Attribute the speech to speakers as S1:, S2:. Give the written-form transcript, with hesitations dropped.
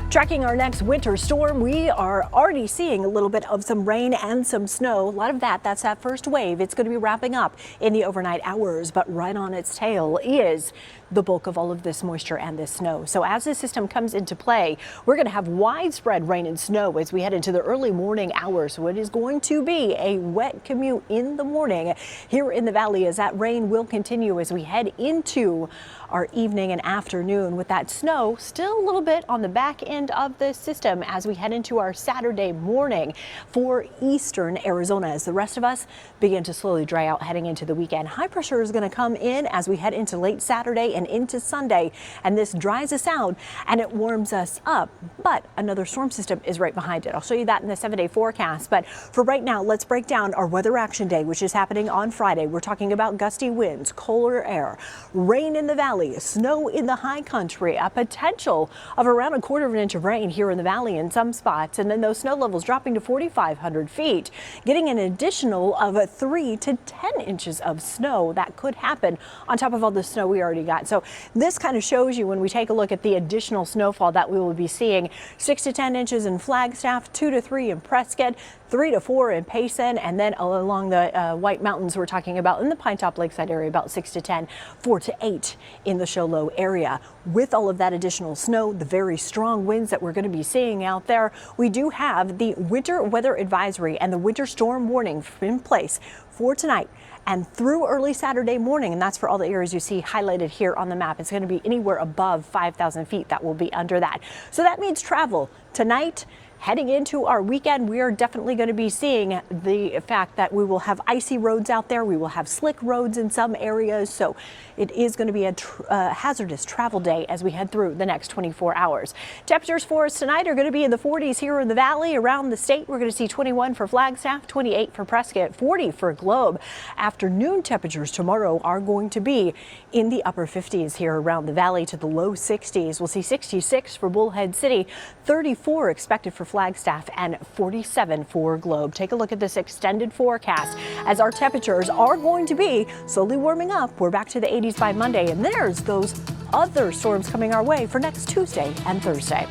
S1: Tracking our next winter storm, we are already seeing a little bit of some rain and some snow. A lot of that's that first wave. It's going to be wrapping up in the overnight hours, but right on its tail is the bulk of all of this moisture and this snow. So as this system comes into play, we're going to have widespread rain and snow as we head into the early morning hours. So it is going to be a wet commute in the morning here in the valley as that rain will continue as we head into our evening and afternoon, with that snow still a little bit on the back end of the system as we head into our Saturday morning for eastern Arizona, as the rest of us begin to slowly dry out heading into the weekend. High pressure is going to come in as we head into late Saturday and into Sunday, and this dries us out and it warms us up, but another storm system is right behind it. I'll show you that in the 7-day forecast, but for right now, let's break down our weather action day, which is happening on Friday. We're talking about gusty winds, colder air, rain in the valley, snow in the high country, a potential of around a quarter of an inch of rain here in the valley in some spots, and then those snow levels dropping to 4,500 feet, getting an additional of 3 to 10 inches of snow that could happen on top of all the snow we already got. So this kind of shows you, when we take a look at the additional snowfall that we will be seeing, 6 to 10 inches in Flagstaff, 2 to 3 in Prescott, 3 to 4 in Payson, and then along the White Mountains, we're talking about in the Pine Top Lakeside area about 6 to 10, 4 to 8 in the Show Low area. With all of that additional snow, the very strong winds that we're going to be seeing out there, we do have the winter weather advisory and the winter storm warning in place for tonight and through early Saturday morning, and that's for all the areas you see highlighted here on the map. It's going to be anywhere above 5,000 feet that will be under that. So that means travel tonight. Heading into our weekend, we are definitely going to be seeing the fact that we will have icy roads out there. We will have slick roads in some areas. So it is going to be a hazardous travel day as we head through the next 24 hours. Temperatures for us tonight are going to be in the 40s here in the valley. Around the state, we're going to see 21 for Flagstaff, 28 for Prescott, 40 for Globe. Afternoon temperatures tomorrow are going to be in the upper 50s here around the valley to the low 60s. We'll see 66 for Bullhead City, 34 expected for Flagstaff, and 47 for Globe. Take a look at this extended forecast as our temperatures are going to be slowly warming up. We're back to the 80s by Monday, and there's those other storms coming our way for next Tuesday and Thursday.